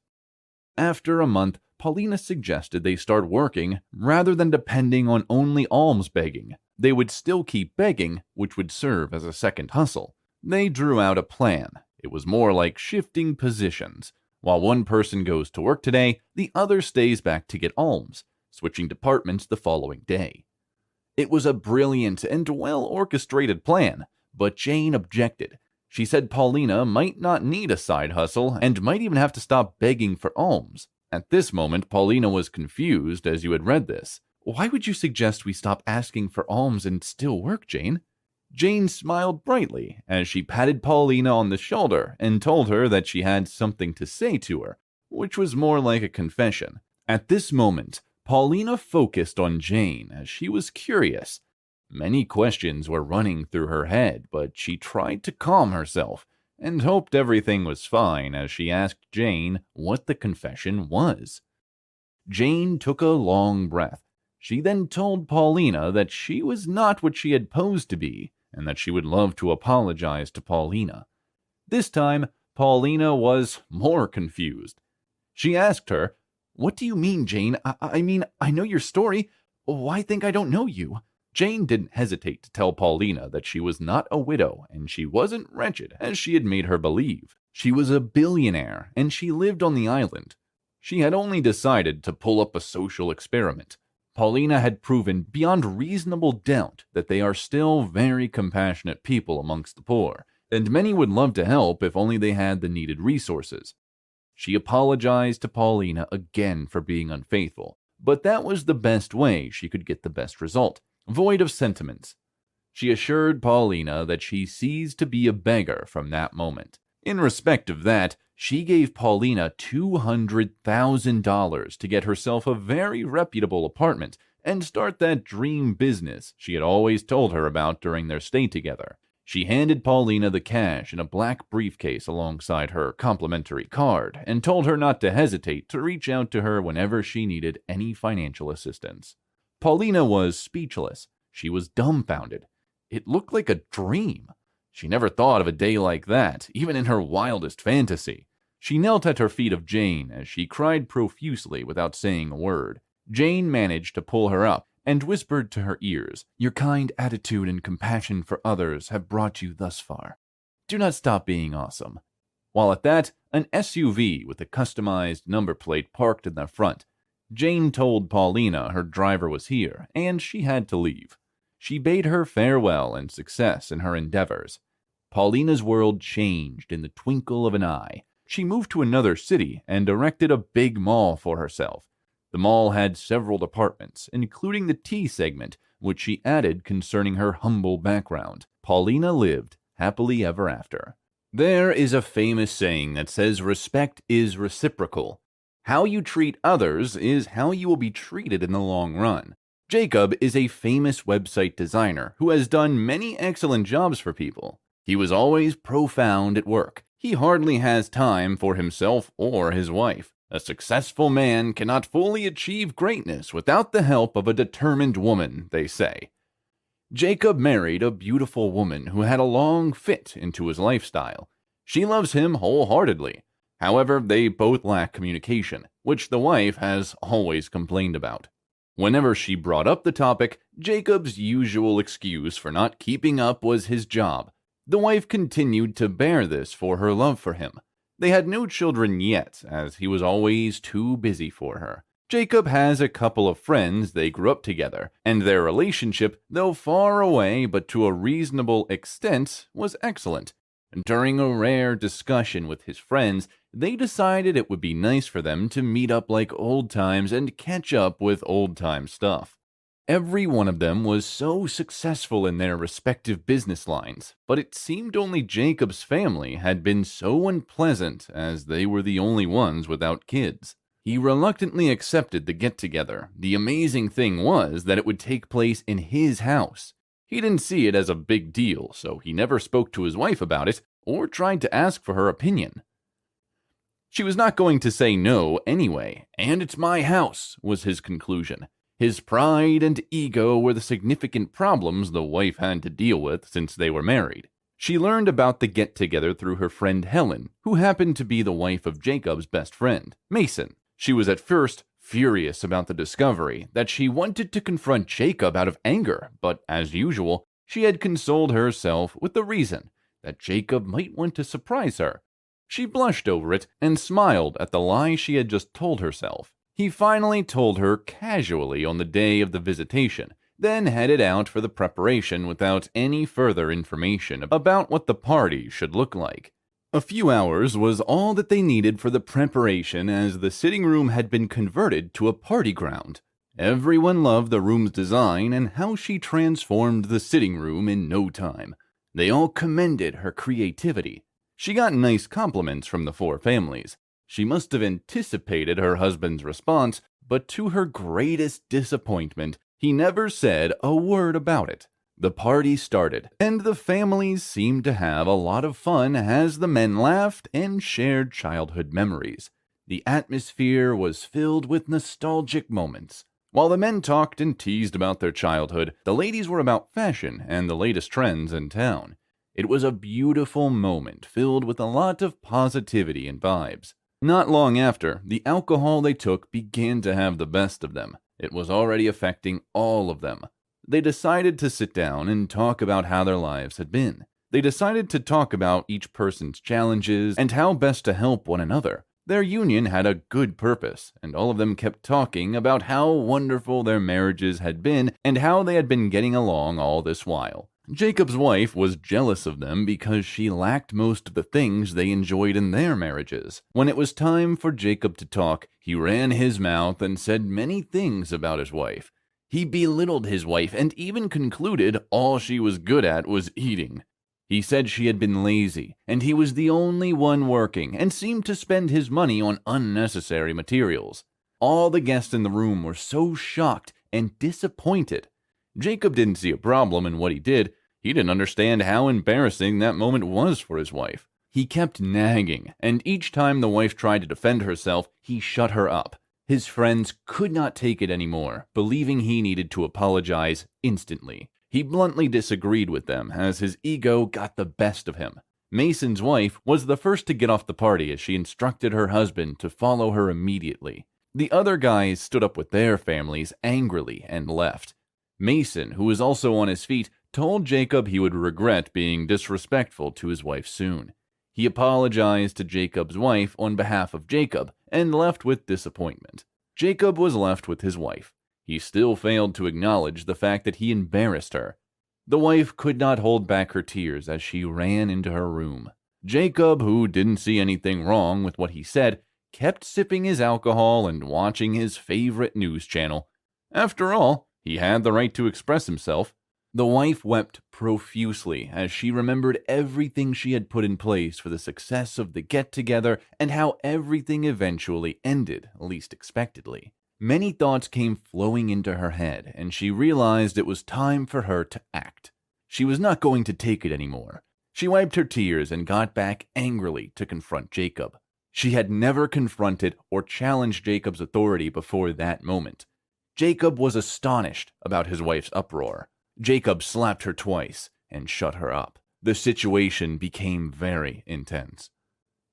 After a month, Paulina suggested they start working rather than depending on only alms begging. They would still keep begging, which would serve as a second hustle. They drew out a plan. It was more like shifting positions. While one person goes to work today, the other stays back to get alms, switching departments the following day. It was a brilliant and well-orchestrated plan, but Jane objected. She said Paulina might not need a side hustle and might even have to stop begging for alms. At this moment, Paulina was confused as you had read this. Why would you suggest we stop asking for alms and still work, Jane? Jane smiled brightly as she patted Paulina on the shoulder and told her that she had something to say to her, which was more like a confession. At this moment, Paulina focused on Jane as she was curious. Many questions were running through her head, but she tried to calm herself and hoped everything was fine as she asked Jane what the confession was. Jane took a long breath. She then told Paulina that she was not what she had posed to be and that she would love to apologize to Paulina. This time, Paulina was more confused. She asked her, "What do you mean, Jane? I mean, I know your story. Why think I don't know you?" Jane didn't hesitate to tell Paulina that she was not a widow and she wasn't wretched as she had made her believe. She was a billionaire and she lived on the island. She had only decided to pull up a social experiment. Paulina had proven beyond reasonable doubt that they are still very compassionate people amongst the poor, and many would love to help if only they had the needed resources. She apologized to Paulina again for being unfaithful, but that was the best way she could get the best result, void of sentiments. She assured Paulina that she ceased to be a beggar from that moment. In respect of that, she gave Paulina $200,000 to get herself a very reputable apartment and start that dream business she had always told her about during their stay together. She handed Paulina the cash in a black briefcase alongside her complimentary card and told her not to hesitate to reach out to her whenever she needed any financial assistance. Paulina was speechless. She was dumbfounded. It looked like a dream. She never thought of a day like that, even in her wildest fantasy. She knelt at her feet of Jane as she cried profusely without saying a word. Jane managed to pull her up and whispered to her ears, "Your kind attitude and compassion for others have brought you thus far. Do not stop being awesome." While at that, an SUV with a customized number plate parked in the front. Jane told Paulina her driver was here and she had to leave. She bade her farewell and success in her endeavors. Paulina's world changed in the twinkle of an eye. She moved to another city and erected a big mall for herself. The mall had several departments, including the tea segment, which she added concerning her humble background. Paulina lived happily ever after. There is a famous saying that says respect is reciprocal. How you treat others is how you will be treated in the long run. Jacob is a famous website designer who has done many excellent jobs for people. He was always profound at work. He hardly has time for himself or his wife. A successful man cannot fully achieve greatness without the help of a determined woman, they say. Jacob married a beautiful woman who had a long fit into his lifestyle. She loves him wholeheartedly. However, they both lack communication, which the wife has always complained about. Whenever she brought up the topic, Jacob's usual excuse for not keeping up was his job. The wife continued to bear this for her love for him. They had no children yet, as he was always too busy for her. Jacob has a couple of friends they grew up together, and their relationship, though far away but to a reasonable extent, was excellent. During a rare discussion with his friends, they decided it would be nice for them to meet up like old times and catch up with old-time stuff. Every one of them was so successful in their respective business lines, but it seemed only Jacob's family had been so unpleasant, as they were the only ones without kids. He reluctantly accepted the get-together. The amazing thing was that it would take place in his house. He didn't see it as a big deal, so he never spoke to his wife about it or tried to ask for her opinion. She was not going to say no anyway, and it's my house, was his conclusion. His pride and ego were the significant problems the wife had to deal with since they were married. She learned about the get-together through her friend Helen, who happened to be the wife of Jacob's best friend, Mason. She was at first furious about the discovery that she wanted to confront Jacob out of anger, but as usual, she had consoled herself with the reason that Jacob might want to surprise her. She blushed over it and smiled at the lie she had just told herself. He finally told her casually on the day of the visitation, then headed out for the preparation without any further information about what the party should look like. A few hours was all that they needed for the preparation, as the sitting room had been converted to a party ground. Everyone loved the room's design and how she transformed the sitting room in no time. They all commended her creativity. She got nice compliments from the four families. She must have anticipated her husband's response, but to her greatest disappointment, he never said a word about it. The party started, and the families seemed to have a lot of fun as the men laughed and shared childhood memories. The atmosphere was filled with nostalgic moments. While the men talked and teased about their childhood, the ladies were about fashion and the latest trends in town. It was a beautiful moment filled with a lot of positivity and vibes. Not long after, the alcohol they took began to have the best of them. It was already affecting all of them. They decided to sit down and talk about how their lives had been. They decided to talk about each person's challenges and how best to help one another. Their union had a good purpose, and all of them kept talking about how wonderful their marriages had been and how they had been getting along all this while. Jacob's wife was jealous of them because she lacked most of the things they enjoyed in their marriages. When it was time for Jacob to talk, he ran his mouth and said many things about his wife. He belittled his wife and even concluded all she was good at was eating. He said she had been lazy, and he was the only one working, and seemed to spend his money on unnecessary materials. All the guests in the room were so shocked and disappointed. Jacob didn't see a problem in what he did. He didn't understand how embarrassing that moment was for his wife. He kept nagging, and each time the wife tried to defend herself, he shut her up. His friends could not take it anymore, believing he needed to apologize instantly. He bluntly disagreed with them, as his ego got the best of him. Mason's wife was the first to get off the party as she instructed her husband to follow her immediately. The other guys stood up with their families angrily and left. Mason, who was also on his feet, told Jacob he would regret being disrespectful to his wife soon. He apologized to Jacob's wife on behalf of Jacob and left with disappointment. Jacob was left with his wife. He still failed to acknowledge the fact that he embarrassed her. The wife could not hold back her tears as she ran into her room. Jacob, who didn't see anything wrong with what he said, kept sipping his alcohol and watching his favorite news channel. After all, he had the right to express himself. The wife wept profusely as she remembered everything she had put in place for the success of the get-together and how everything eventually ended, least expectedly. Many thoughts came flowing into her head, and she realized it was time for her to act. She was not going to take it anymore. She wiped her tears and got back angrily to confront Jacob. She had never confronted or challenged Jacob's authority before that moment. Jacob was astonished about his wife's uproar. Jacob slapped her twice and shut her up. The situation became very intense.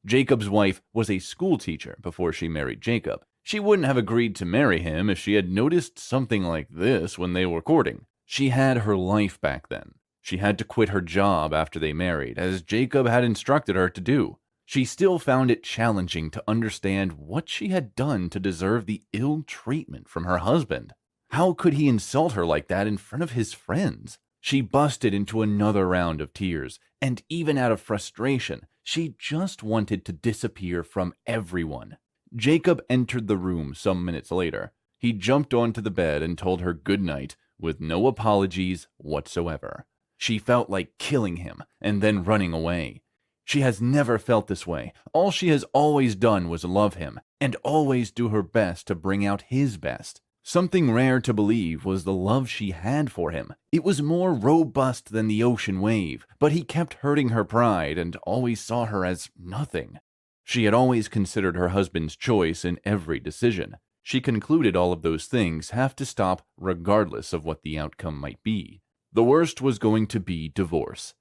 Jacob's wife was a school teacher before she married Jacob. She wouldn't have agreed to marry him if she had noticed something like this when they were courting. She had her life back then. She had to quit her job after they married, as Jacob had instructed her to do. She still found it challenging to understand what she had done to deserve the ill treatment from her husband. How could he insult her like that in front of his friends? She busted into another round of tears, and even out of frustration, she just wanted to disappear from everyone. Jacob entered the room some minutes later. He jumped onto the bed and told her good night with no apologies whatsoever. She felt like killing him and then running away. She has never felt this way. All she has always done was love him and always do her best to bring out his best. Something rare to believe was the love she had for him. It was more robust than the ocean wave, but he kept hurting her pride and always saw her as nothing. She had always considered her husband's choice in every decision. She concluded all of those things have to stop regardless of what the outcome might be. The worst was going to be divorce.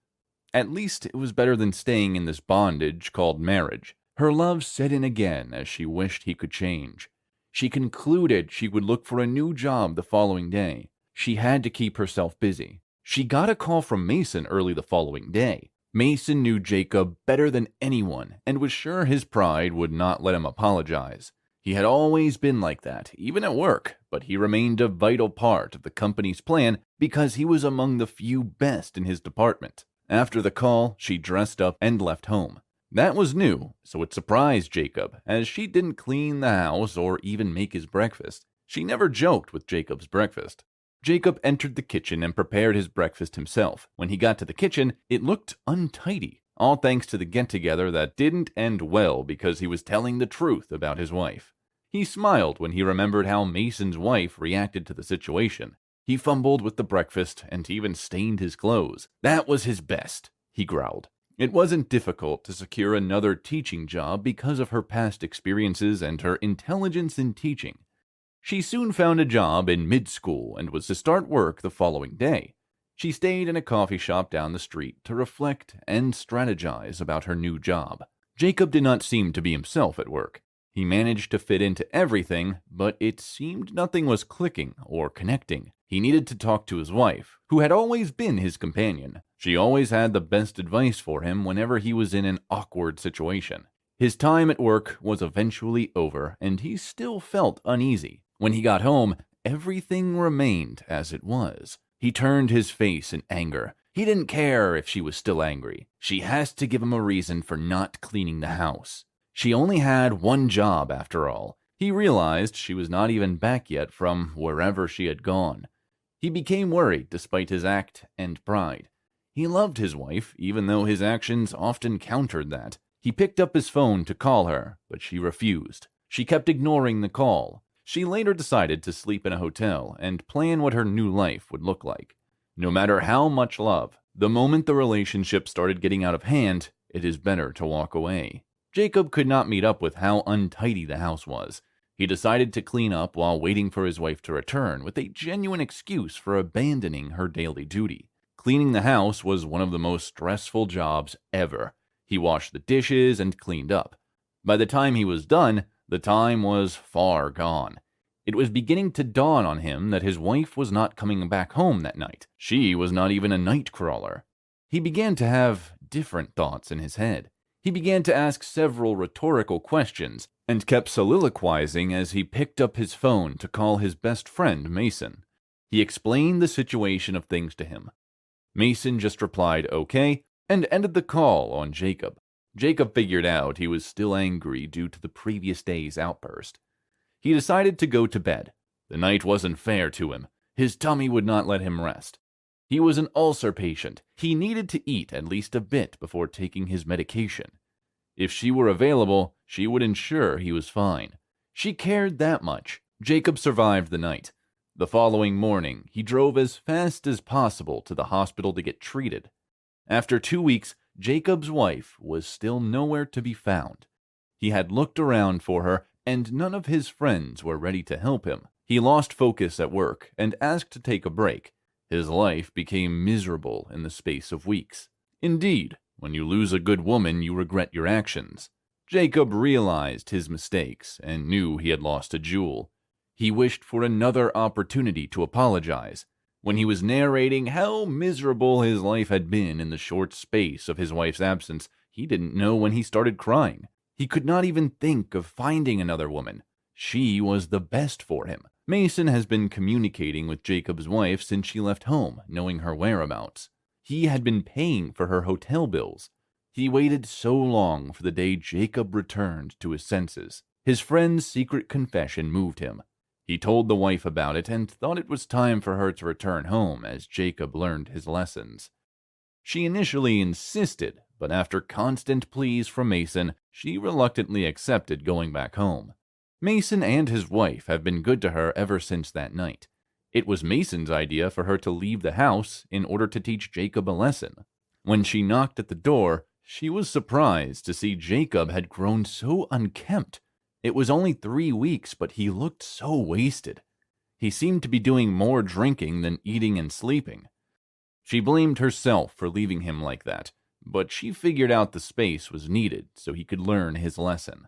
At least it was better than staying in this bondage called marriage. Her love set in again as she wished he could change. She concluded she would look for a new job the following day. She had to keep herself busy. She got a call from Mason early the following day. Mason knew Jacob better than anyone and was sure his pride would not let him apologize. He had always been like that, even at work, but he remained a vital part of the company's plan because he was among the few best in his department. After the call, she dressed up and left home. That was new, so it surprised Jacob, as she didn't clean the house or even make his breakfast. She never joked with Jacob's breakfast. Jacob entered the kitchen and prepared his breakfast himself. When he got to the kitchen, it looked untidy, all thanks to the get-together that didn't end well because he was telling the truth about his wife. He smiled when he remembered how Mason's wife reacted to the situation. He fumbled with the breakfast and even stained his clothes. That was his best, he growled. It wasn't difficult to secure another teaching job because of her past experiences and her intelligence in teaching. She soon found a job in mid-school and was to start work the following day. She stayed in a coffee shop down the street to reflect and strategize about her new job. Jacob did not seem to be himself at work. He managed to fit into everything, but it seemed nothing was clicking or connecting. He needed to talk to his wife, who had always been his companion. She always had the best advice for him whenever he was in an awkward situation. His time at work was eventually over, and he still felt uneasy. When he got home, everything remained as it was. He turned his face in anger. He didn't care if she was still angry. She has to give him a reason for not cleaning the house. She only had one job after all. He realized she was not even back yet from wherever she had gone. He became worried despite his act and pride. He loved his wife, even though his actions often countered that. He picked up his phone to call her, but she refused. She kept ignoring the call. She later decided to sleep in a hotel and plan what her new life would look like. No matter how much love, the moment the relationship started getting out of hand, it is better to walk away. Jacob could not meet up with how untidy the house was. He decided to clean up while waiting for his wife to return with a genuine excuse for abandoning her daily duty. Cleaning the house was one of the most stressful jobs ever. He washed the dishes and cleaned up. By the time he was done, the time was far gone. It was beginning to dawn on him that his wife was not coming back home that night. She was not even a night crawler. He began to have different thoughts in his head. He began to ask several rhetorical questions and kept soliloquizing as he picked up his phone to call his best friend, Mason. He explained the situation of things to him. Mason just replied, "Okay," and ended the call on Jacob. Jacob figured out he was still angry due to the previous day's outburst. He decided to go to bed. The night wasn't fair to him. His tummy would not let him rest. He was an ulcer patient. He needed to eat at least a bit before taking his medication. If she were available, she would ensure he was fine. She cared that much. Jacob survived the night. The following morning, he drove as fast as possible to the hospital to get treated. After 2 weeks, Jacob's wife was still nowhere to be found. He had looked around for her, and none of his friends were ready to help him. He lost focus at work and asked to take a break. His life became miserable in the space of weeks. Indeed, when you lose a good woman, you regret your actions. Jacob realized his mistakes and knew he had lost a jewel. He wished for another opportunity to apologize. When he was narrating how miserable his life had been in the short space of his wife's absence, he didn't know when he started crying. He could not even think of finding another woman. She was the best for him. Mason has been communicating with Jacob's wife since she left home, knowing her whereabouts. He had been paying for her hotel bills. He waited so long for the day Jacob returned to his senses. His friend's secret confession moved him. He told the wife about it and thought it was time for her to return home as Jacob learned his lessons. She initially insisted, but after constant pleas from Mason, she reluctantly accepted going back home. Mason and his wife have been good to her ever since that night. It was Mason's idea for her to leave the house in order to teach Jacob a lesson. When she knocked at the door, she was surprised to see Jacob had grown so unkempt. It was only 3 weeks, but he looked so wasted. He seemed to be doing more drinking than eating and sleeping. She blamed herself for leaving him like that, but she figured out the space was needed so he could learn his lesson.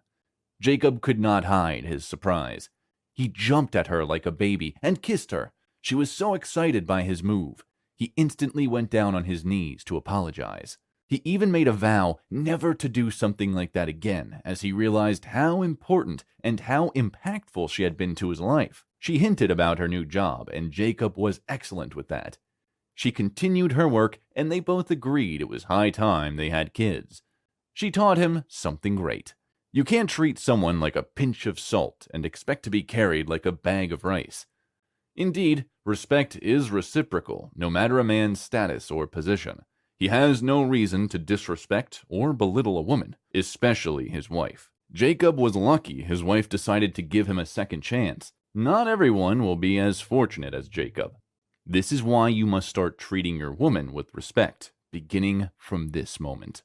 Jacob could not hide his surprise. He jumped at her like a baby and kissed her. She was so excited by his move. He instantly went down on his knees to apologize. He even made a vow never to do something like that again, as he realized how important and how impactful she had been to his life. She hinted about her new job, and Jacob was excellent with that. She continued her work, and they both agreed it was high time they had kids. She taught him something great. You can't treat someone like a pinch of salt and expect to be carried like a bag of rice. Indeed, respect is reciprocal, no matter a man's status or position. He has no reason to disrespect or belittle a woman, especially his wife. Jacob was lucky his wife decided to give him a second chance. Not everyone will be as fortunate as Jacob. This is why you must start treating your woman with respect, beginning from this moment.